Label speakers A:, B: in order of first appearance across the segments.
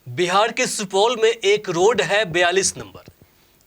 A: बिहार के सुपौल में एक रोड है 42 नंबर।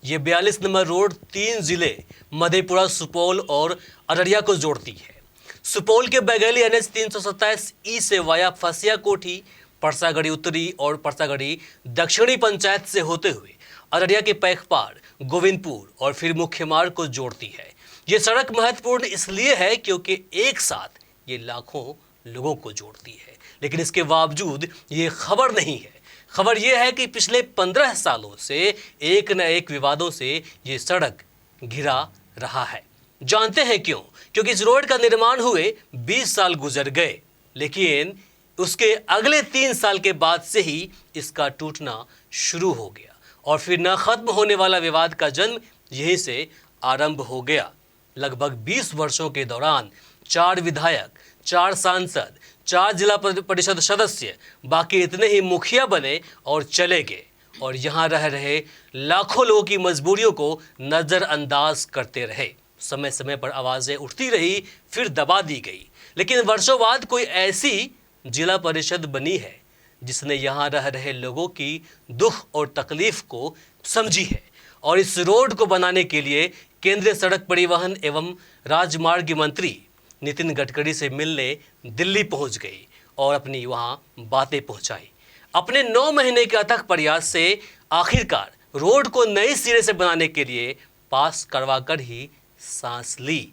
A: ये 42 नंबर रोड 3 जिले मधेपुरा, सुपौल और अररिया को जोड़ती है। सुपौल के बैगैली NH 327E से वाया फसिया कोठी, परसागढ़ी उत्तरी और परसागढ़ी दक्षिणी पंचायत से होते हुए अररिया के पैखपाड़, गोविंदपुर और फिर मुख्य मार्ग को जोड़ती है। ये सड़क महत्वपूर्ण इसलिए है क्योंकि एक साथ ये लाखों लोगों को जोड़ती है, लेकिन इसके बावजूद ये खबर नहीं है। खबर यह है कि पिछले 15 सालों से एक न एक विवादों से ये सड़क घिरा रहा है। जानते हैं क्यों? क्योंकि इस रोड का निर्माण हुए 20 साल गुजर गए, लेकिन उसके अगले 3 साल के बाद से ही इसका टूटना शुरू हो गया और फिर न खत्म होने वाला विवाद का जन्म यहीं से आरंभ हो गया। लगभग 20 वर्षों के दौरान 4 विधायक, 4 सांसद, 4 जिला परिषद सदस्य, बाकी इतने ही मुखिया बने और चले गए और यहाँ रह रहे लाखों लोगों की मजबूरियों को नज़रअंदाज करते रहे। समय समय पर आवाज़ें उठती रही, फिर दबा दी गई, लेकिन वर्षों बाद कोई ऐसी जिला परिषद बनी है जिसने यहाँ रह रहे लोगों की दुख और तकलीफ को समझी है और इस रोड को बनाने के लिए केंद्रीय सड़क परिवहन एवं राजमार्ग मंत्री नितिन गडकरी से मिलने दिल्ली पहुंच गई और अपनी वहां बातें पहुंचाई। अपने 9 महीने के अथक प्रयास से आखिरकार रोड को नए सिरे से बनाने के लिए पास करवाकर ही सांस ली।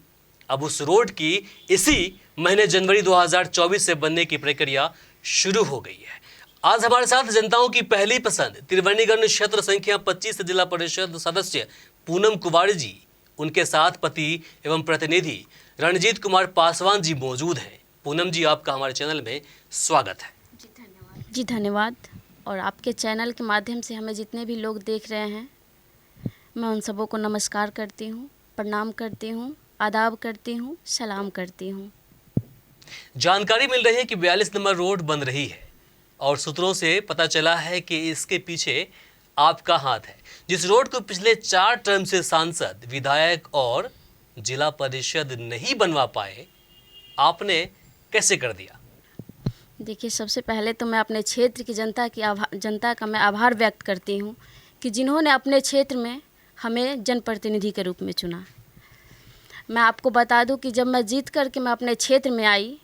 A: अब उस रोड की इसी महीने जनवरी 2024 से बनने की प्रक्रिया शुरू हो गई है। आज हमारे साथ जनताओं की पहली पसंद त्रिवेणीगढ़ क्षेत्र संख्या 25 जिला परिषद सदस्य पूनम कुमारी जी, उनके साथ पति एवं प्रतिनिधि रणजीत कुमार पासवान जी मौजूद हैं। पूनम जी, आपका हमारे चैनल में स्वागत है।
B: जी धन्यवाद। जी धन्यवाद। और आपके चैनल के माध्यम से हमें जितने भी लोग देख रहे हैं, मैं उन सबों को नमस्कार करती हूँ, प्रणाम करती हूँ, आदाब करती हूँ, सलाम करती हूँ।
A: जानकारी मिल रही है कि 42 नंबर रोड बन रही है और सूत्रों से पता चला है कि इसके पीछे आपका हाथ है। जिस रोड को पिछले 4 टर्म से सांसद, विधायक और जिला परिषद नहीं बनवा पाए, आपने कैसे कर दिया?
B: देखिए, सबसे पहले तो मैं अपने क्षेत्र की जनता का मैं आभार व्यक्त करती हूँ कि जिन्होंने अपने क्षेत्र में हमें जनप्रतिनिधि के रूप में चुना। मैं आपको बता दूं कि जब मैं जीत करके मैं अपने क्षेत्र में आई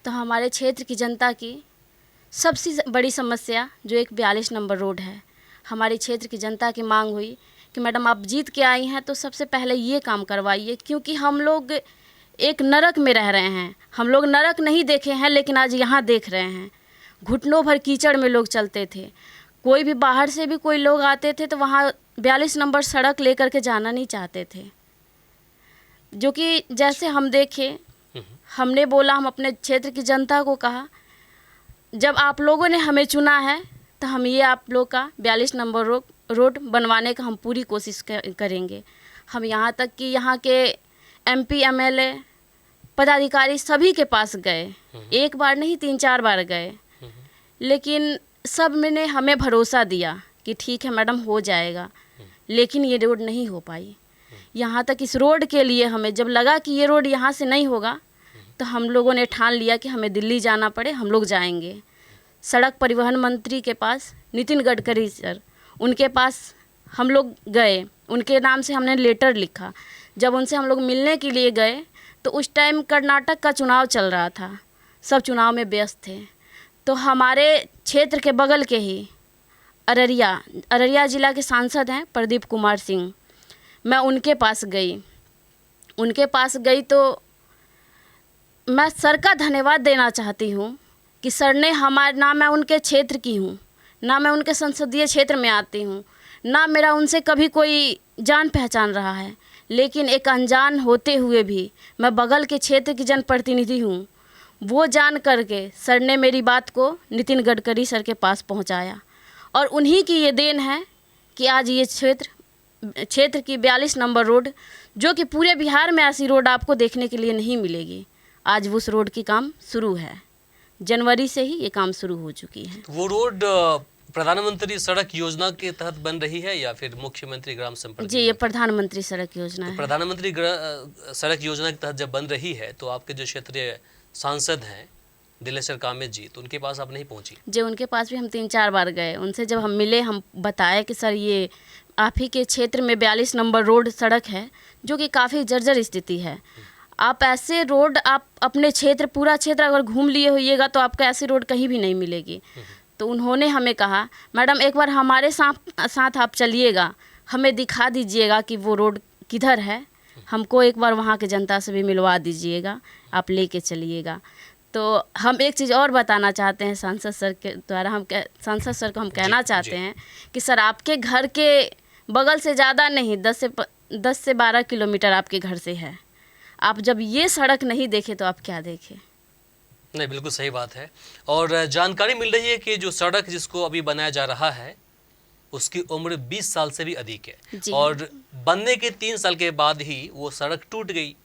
B: तो हमारे क्षेत्र की जनता की सबसे बड़ी समस्या जो एक 42 नंबर रोड है, हमारे क्षेत्र की जनता की मांग हुई कि मैडम आप जीत के आई हैं तो सबसे पहले ये काम करवाइए, क्योंकि हम लोग एक नरक में रह रहे हैं। हम लोग नरक नहीं देखे हैं, लेकिन आज यहाँ देख रहे हैं। घुटनों भर कीचड़ में लोग चलते थे। कोई भी बाहर से भी कोई लोग आते थे तो वहाँ 42 नंबर सड़क लेकर के जाना नहीं चाहते थे। जो कि जैसे हम देखे, हमने बोला, हम अपने क्षेत्र की जनता को कहा, जब आप लोगों ने हमें चुना है तो हम ये आप लोग का 42 नंबर रोड बनवाने का हम पूरी कोशिश करेंगे। हम यहाँ तक कि यहाँ के MP MLA पदाधिकारी सभी के पास गए, एक बार नहीं 3-4 बार गए, लेकिन सब ने हमें भरोसा दिया कि ठीक है मैडम हो जाएगा, लेकिन ये रोड नहीं हो पाई। यहाँ तक इस रोड के लिए हमें जब लगा कि ये रोड यहाँ से नहीं होगा तो हम लोगों ने ठान लिया कि हमें दिल्ली जाना पड़े, हम लोग जाएंगे। सड़क परिवहन मंत्री के पास, नितिन गडकरी सर, उनके पास हम लोग गए, उनके नाम से हमने लेटर लिखा। जब उनसे हम लोग मिलने के लिए गए तो उस टाइम कर्नाटक का चुनाव चल रहा था, सब चुनाव में व्यस्त थे। तो हमारे क्षेत्र के बगल के ही अररिया जिला के सांसद हैं प्रदीप कुमार सिंह, मैं उनके पास गई तो मैं सर का धन्यवाद देना चाहती हूँ कि सर ने ना मैं उनके क्षेत्र की हूँ, ना मैं उनके संसदीय क्षेत्र में आती हूँ, ना मेरा उनसे कभी कोई जान पहचान रहा है, लेकिन एक अनजान होते हुए भी मैं बगल के क्षेत्र की जनप्रतिनिधि हूँ। वो जान करके सर ने मेरी बात को नितिन गडकरी सर के पास पहुँचाया और उन्हीं की ये देन है कि आज ये क्षेत्र की 42 नंबर रोड, जो कि पूरे बिहार में ऐसी रोड आपको देखने के लिए नहीं मिलेगी, आज उस रोड की काम शुरू है। जनवरी से ही ये काम शुरू हो चुकी है।
A: वो रोड प्रधानमंत्री सड़क योजना के तहत बन रही है या फिर मुख्यमंत्री ग्राम संपर्क? जी,
B: ये प्रधानमंत्री सड़क योजना है।
A: प्रधानमंत्री सड़क योजना के तहत जब बन रही है तो आपके जो क्षेत्रीय सांसद हैं दिलेश्वर कामेत जी, तो उनके पास आप नहीं पहुंची?
B: जी, उनके पास भी हम 3-4 बार गए। उनसे जब हम मिले, हम बताए कि सर ये आप ही के क्षेत्र में 42 नंबर रोड सड़क है जो कि काफ़ी जर्जर स्थिति है। आप ऐसे रोड आप अपने क्षेत्र पूरा क्षेत्र अगर घूम लिए होइएगा तो आपको ऐसी रोड कहीं भी नहीं मिलेगी। तो उन्होंने हमें कहा मैडम एक बार हमारे साथ आप चलिएगा, हमें दिखा दीजिएगा कि वो रोड किधर है, हमको एक बार वहाँ के जनता से भी मिलवा दीजिएगा, आप लेके चलिएगा। तो हम एक चीज़ और बताना चाहते हैं सांसद सर के द्वारा, सांसद सर को हम कहना चाहते हैं कि सर आपके घर के बगल से ज़्यादा नहीं 10 से 12 किलोमीटर आपके घर से है। आप जब ये सड़क नहीं देखे तो आप क्या देखें?
A: नहीं, बिल्कुल सही बात है। और जानकारी मिल रही है कि जो सड़क जिसको अभी बनाया जा रहा है उसकी उम्र 20 साल से भी अधिक है और बनने के 3 साल के बाद ही वो सड़क टूट गई।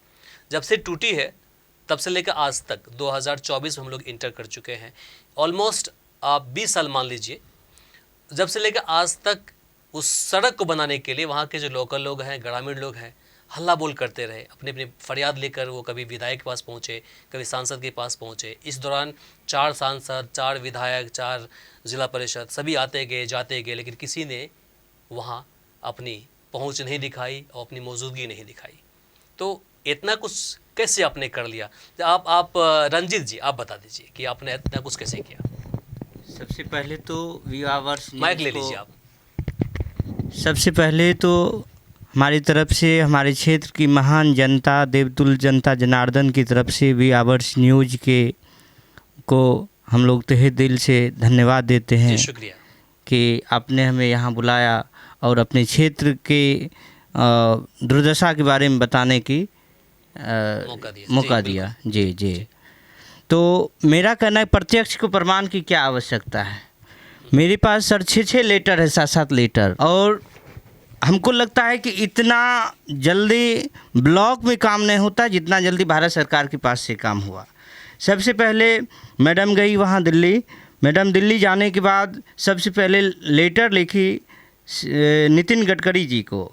A: जब से टूटी है तब से लेकर आज तक 2024 में हम लोग इंटर कर चुके हैं, ऑलमोस्ट आप 20 साल मान लीजिए। जब से लेकर आज तक उस सड़क को बनाने के लिए वहाँ के जो लोकल लोग हैं, ग्रामीण लोग हैं, हल्ला बोल करते रहे, अपनी अपनी फरियाद लेकर वो कभी विधायक के पास पहुँचे, कभी सांसद के पास पहुँचे। इस दौरान 4 सांसद, 4 विधायक, 4 जिला परिषद सभी आते गए जाते गए, लेकिन किसी ने वहाँ अपनी पहुँच नहीं दिखाई और अपनी मौजूदगी नहीं दिखाई। तो इतना कुछ कैसे आपने कर लिया? आप रंजीत जी आप बता दीजिए कि आपने इतना कुछ कैसे किया?
C: सबसे पहले तो व्यूअर्स
A: माइक ले लीजिए आप।
C: सबसे पहले तो हमारी तरफ से हमारे क्षेत्र की महान जनता, देवतुल्य जनता जनार्दन की तरफ से व्यूअर्स न्यूज के को हम लोग तहे दिल से धन्यवाद देते हैं।
A: शुक्रिया
C: कि आपने हमें यहाँ बुलाया और अपने क्षेत्र के दुर्दशा के बारे में बताने की मौका दिया। जी। तो मेरा कहना है प्रत्यक्ष को प्रमाण की क्या आवश्यकता है। मेरे पास सर 6 लेटर है, 7 लेटर, और हमको लगता है कि इतना जल्दी ब्लॉक में काम नहीं होता जितना जल्दी भारत सरकार के पास से काम हुआ। सबसे पहले मैडम गई वहाँ दिल्ली। मैडम दिल्ली जाने के बाद सबसे पहले लेटर लिखी नितिन गडकरी जी को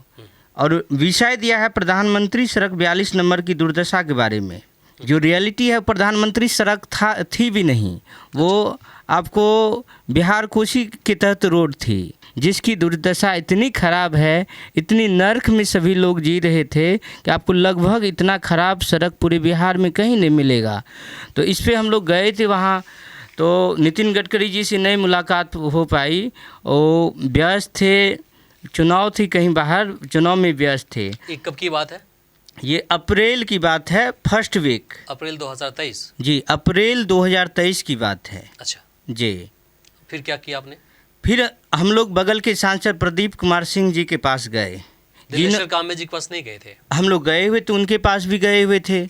C: और विषय दिया है प्रधानमंत्री सड़क 42 नंबर की दुर्दशा के बारे में। जो रियलिटी है प्रधानमंत्री सड़क थी भी नहीं, वो आपको बिहार कोशी के तहत रोड थी जिसकी दुर्दशा इतनी ख़राब है, इतनी नर्क में सभी लोग जी रहे थे कि आपको लगभग इतना ख़राब सड़क पूरे बिहार में कहीं नहीं मिलेगा। तो इस पे हम लोग गए थे वहाँ, तो नितिन गडकरी जी से नहीं मुलाकात हो पाई, वो व्यस्त थे, चुनाव थी कहीं बाहर, चुनाव में व्यस्त थे।
A: ये कब की बात है?
C: ये अप्रैल की बात है, फर्स्ट वीक
A: अप्रैल 2023।
C: जी, अप्रैल 2023 की बात है।
A: अच्छा
C: जी।
A: फिर क्या किया आपने?
C: फिर हम लोग बगल के सांसद प्रदीप कुमार सिंह जी के पास गए।
A: दिलेश्वर कामेत जी के पास नहीं गए थे?
C: हम लोग गए हुए तो उनके पास भी गए हुए थे,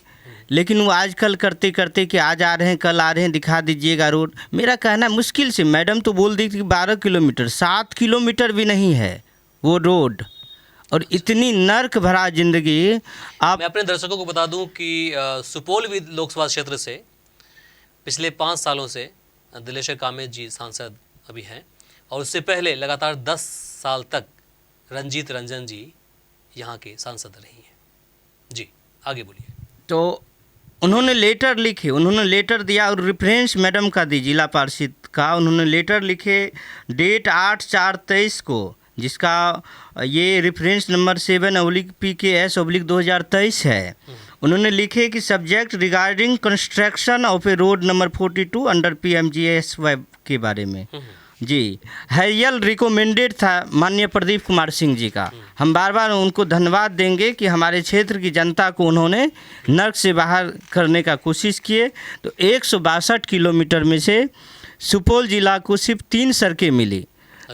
C: लेकिन वो आजकल करते करते कि आज आ रहे हैं, कल आ रहे हैं, दिखा दीजिएगा रोड। मेरा कहना मुश्किल से, मैडम तो बोल दी थी 12 किलोमीटर, 7 किलोमीटर भी नहीं है वो रोड, और इतनी नर्क भरा जिंदगी। आप
A: मैं अपने दर्शकों को बता दूं कि सुपौल लोकसभा क्षेत्र से पिछले 5 सालों से दिलेश्वर कामेत जी सांसद अभी हैं, और उससे पहले लगातार 10 साल तक रंजीत रंजन जी यहाँ के सांसद रही हैं। जी आगे बोलिए।
C: तो उन्होंने लेटर लिखे, उन्होंने लेटर दिया और रेफरेंस मैडम का दी, जिला पार्षद का। उन्होंने लेटर लिखे डेट 8/4/23 को, जिसका ये रेफरेंस नंबर 7/PKS/2023 है। उन्होंने लिखे कि subject regarding construction of A road number 42 under PMGSY के बारे में। जी, हाईएल रिकमेंडेड था माननीय प्रदीप कुमार सिंह जी का। हम बार बार उनको धन्यवाद देंगे कि हमारे क्षेत्र की जनता को उन्होंने नर्क से बाहर करने का कोशिश किए। तो 162 किलोमीटर में से सुपौल जिला को सिर्फ 3 सड़कें मिली।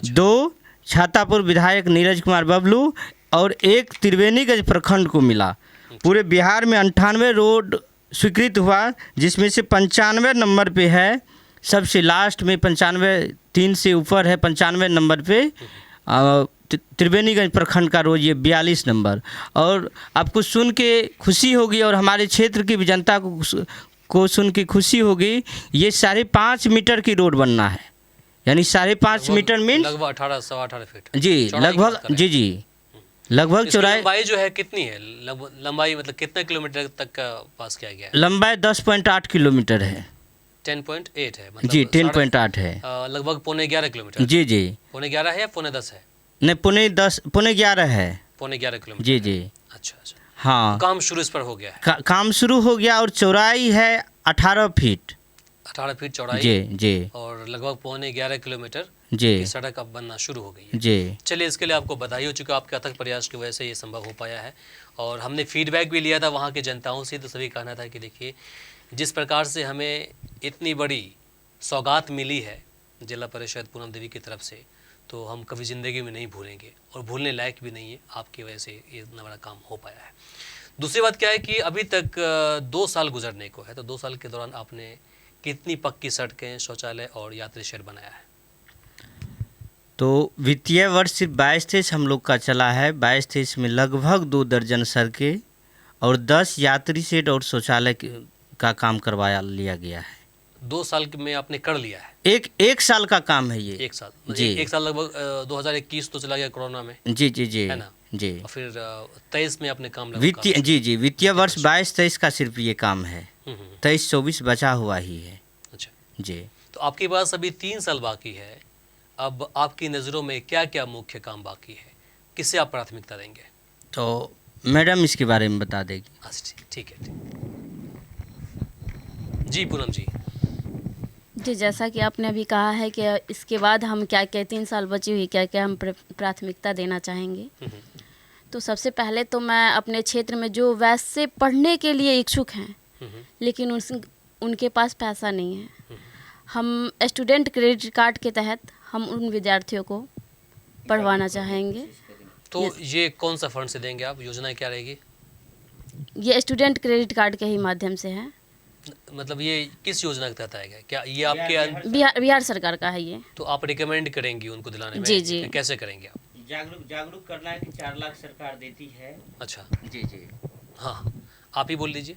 C: 2 छातापुर विधायक नीरज कुमार बबलू और 1 त्रिवेणीगंज प्रखंड को मिला। पूरे बिहार में 98 रोड स्वीकृत हुआ, जिसमें से 95 नंबर पे है, सबसे लास्ट में 95, 3 से ऊपर है 95 नंबर पे त्रिवेणीगंज प्रखंड का रोड, ये 42 नंबर। और आपको सुन के खुशी होगी और हमारे क्षेत्र की भी जनता को सुन के खुशी होगी, ये 5.5 मीटर की रोड बनना है, यानी 5.5 मीटर मीन
A: लगभग 18-18 फीट।
C: जी, लगभग जी लगभग चौड़ाई।
A: लंबाई जो है कितनी है? लंबाई मतलब कितने किलोमीटर तक का पास किया गया है?
C: लंबाई 10.8 किलोमीटर है।
A: 10.8 है, मतलब
C: जी 10.8 है।
A: लगभग 11.5 किलोमीटर।
C: जी जी।
A: 11.5 है या 10.5 है?
C: नहीं, 11.5 है।
A: 11.5 किलोमीटर
C: जी
A: है।
C: जी।
A: अच्छा अच्छा।
C: हाँ,
A: काम शुरू इस पर हो गया है।
C: काम शुरू हो गया और चौड़ाई है 18 फीट।
A: 18 फीट चौड़ाई
C: जी जी
A: और लगभग 11.5 किलोमीटर
C: जी
A: की सड़क अब बनना शुरू हो गई है।
C: जी।
A: चलिए, इसके लिए आपको बधाई हो, चूँकि आपके अथक प्रयास की वजह से ये संभव हो पाया है। और हमने फीडबैक भी लिया था वहाँ के जनताओं से, तो सभी कहना था कि देखिए, जिस प्रकार से हमें इतनी बड़ी सौगात मिली है जिला परिषद पूनम देवी की तरफ से, तो हम कभी ज़िंदगी में नहीं भूलेंगे और भूलने लायक भी नहीं है। आपकी वजह से ये इतना बड़ा काम हो पाया है। दूसरी बात क्या है कि अभी तक 2 साल गुजरने को है, तो 2 साल के दौरान आपने कितनी पक्की सड़कें, शौचालय और यात्री शेड बनाया है?
C: तो वित्तीय वर्ष सिर्फ 22-23 हम लोग का चला है। 22-23 में लगभग 2 दर्जन सड़कें और 10 यात्री शेड और शौचालय का काम करवाया लिया गया है।
A: 2 साल में आपने कर लिया है?
C: एक साल का काम है ये।
A: 1 साल
C: जी।
A: एक साल लगभग 2021 तो चला गया कोरोना में,
C: जी जी जी
A: है ना?
C: जी।
A: और फिर 23 में आपने काम लगा
C: वित्तीय जी जी वित्तीय वर्ष 22-23 का सिर्फ ये काम है। 23-24 बचा हुआ ही है।
A: अच्छा,
C: जी।
A: तो आपके पास अभी 3 साल बाकी है। अब आपकी नज़रों में क्या क्या मुख्य काम बाकी है, किसे आप प्राथमिकता देंगे?
C: तो मैडम इसके बारे में बता देगी।
A: अच्छा, ठीक है। जी पूनम जी।
B: जी, जैसा कि आपने अभी कहा है कि इसके बाद हम क्या क्या 3 साल बची हुई क्या क्या हम प्राथमिकता देना चाहेंगे, तो सबसे पहले तो मैं अपने क्षेत्र में जो वैसे पढ़ने के लिए इच्छुक हैं लेकिन उनके पास पैसा नहीं है, हम स्टूडेंट क्रेडिट कार्ड के तहत हम उन विद्यार्थियों को पढ़वाना चाहेंगे।
A: तो ये कौन सा फंड से देंगे आप? योजना क्या रहेगी?
B: ये स्टूडेंट क्रेडिट कार्ड के ही माध्यम से है।
A: मतलब ये किस योजना के तहत आएगा? क्या ये आपके
B: बिहार सरकार का है ये।
A: तो आप रिकमेंड करेंगी उनको दिलाने में?
B: जी जी।
A: कैसे करेंगे आप?
C: जागरूक करना है कि 4 लाख सरकार देती है।
A: अच्छा,
C: जी जी।
A: हाँ, आप ही बोल लीजिए।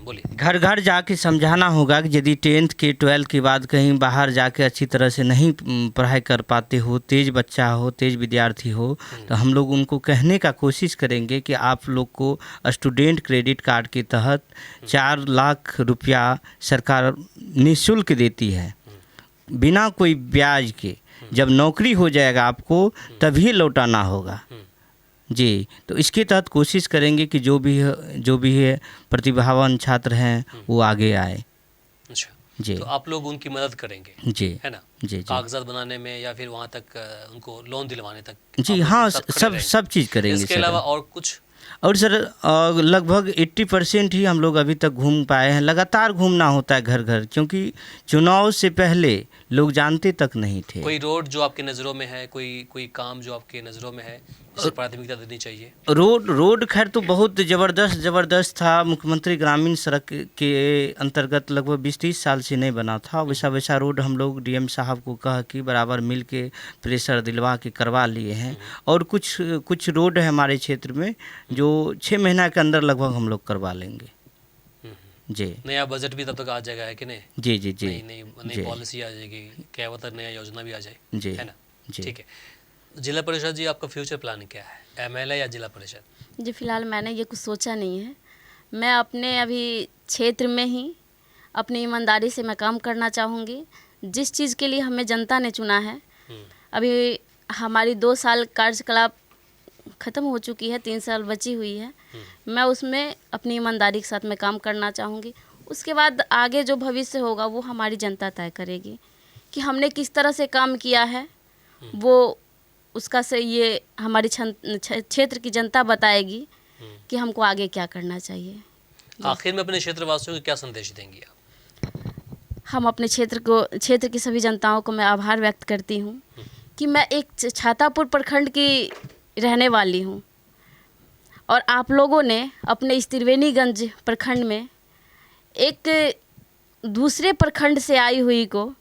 A: बोलिए।
C: घर घर जाके समझाना होगा कि यदि 10th के 12th के बाद कहीं बाहर जाके अच्छी तरह से नहीं पढ़ाई कर पाते हो, तेज बच्चा हो, तेज विद्यार्थी हो, तो हम लोग उनको कहने का कोशिश करेंगे कि आप लोग को स्टूडेंट क्रेडिट कार्ड के तहत 4 लाख रुपया सरकार निःशुल्क देती है, बिना कोई ब्याज के। जब नौकरी हो जाएगा आपको तभी लौटाना होगा। जी, तो इसके तहत कोशिश करेंगे कि जो भी है प्रतिभावान छात्र हैं वो आगे आए।
A: अच्छा
C: जी।
A: तो आप लोग उनकी मदद करेंगे,
C: जी,
A: है ना?
C: जी जी
A: कागजात बनाने में या फिर वहाँ तक उनको लोन दिलवाने तक?
C: जी।
A: आप लोग
C: हाँ,
A: उनके साथ खड़े रहेंगे?
C: सब चीज़ करेंगे
A: इसके
C: सर।
A: अलावा और कुछ?
C: और सर लगभग 80% ही हम लोग अभी तक घूम पाए हैं। लगातार घूमना होता है घर घर, क्योंकि चुनाव से पहले लोग जानते तक नहीं थे।
A: कोई रोड जो आपकी नज़रों में है, कोई काम जो आपके नज़रों में है जिसे प्राथमिकता देनी चाहिए?
C: रोड खैर तो बहुत ज़बरदस्त था। मुख्यमंत्री ग्रामीण सड़क के अंतर्गत लगभग 20-30 साल से नहीं बना था। वैसा रोड हम लोग डीएम साहब को कह के बराबर मिल के प्रेशर दिलवा के करवा लिए हैं। और कुछ रोड है हमारे क्षेत्र में जो 6 महीना के अंदर लगभग हम लोग करवा लेंगे। जी।
A: नया बजट भी तब तक आ जाएगा, है कि नहीं?
C: जी जी जी।
A: नई पॉलिसी आ जाएगी, क्या होता है, नया योजना भी आ जाए,
C: जी,
A: है ना?
C: जी।
A: ठीक है। जिला परिषद जी, आपका फ्यूचर प्लान क्या है, एमएलए या जिला परिषद?
B: जी, फिलहाल मैंने ये कुछ सोचा नहीं है। मैं अपने अभी क्षेत्र में ही अपनी ईमानदारी से मैं काम करना चाहूँगी। जिस चीज़ के लिए हमें जनता ने चुना है, अभी हमारी 2 साल कार्यकलाप ख़त्म हो चुकी है, 3 साल बची हुई है। मैं उसमें अपनी ईमानदारी के साथ मैं काम करना चाहूँगी। उसके बाद आगे जो भविष्य होगा वो हमारी जनता तय करेगी कि हमने किस तरह से काम किया है। वो उसका से ये हमारी क्षेत्र की जनता बताएगी कि हमको आगे क्या करना चाहिए।
A: आखिर में अपने क्षेत्रवासियों को क्या संदेश देंगी आप?
B: हम अपने क्षेत्र की सभी जनताओं को मैं आभार व्यक्त करती हूँ कि मैं एक छातापुर प्रखंड की रहने वाली हूँ और आप लोगों ने अपने इस त्रिवेणीगंज प्रखंड में एक दूसरे प्रखंड से आई हुई को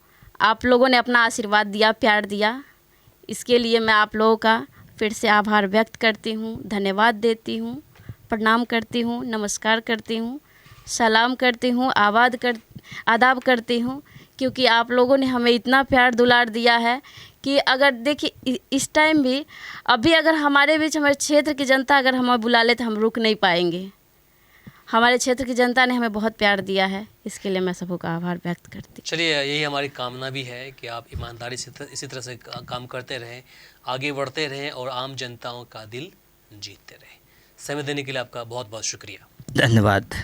B: आप लोगों ने अपना आशीर्वाद दिया, प्यार दिया। इसके लिए मैं आप लोगों का फिर से आभार व्यक्त करती हूँ, धन्यवाद देती हूँ, प्रणाम करती हूँ, नमस्कार करती हूँ, सलाम करती हूँ, आदाब करती हूँ, क्योंकि आप लोगों ने हमें इतना प्यार दुलार दिया है कि अगर देखिए इस टाइम भी अभी अगर हमारे बीच हमारे क्षेत्र की जनता अगर हमें बुला ले तो हम रुक नहीं पाएंगे। हमारे क्षेत्र की जनता ने हमें बहुत प्यार दिया है, इसके लिए मैं सबको का आभार व्यक्त करती हूँ।
A: चलिए, यही हमारी कामना भी है कि आप ईमानदारी से इसी तरह से काम करते रहें, आगे बढ़ते रहें और आम जनताओं का दिल जीतते रहें। समय देने के लिए आपका बहुत बहुत शुक्रिया।
C: धन्यवाद।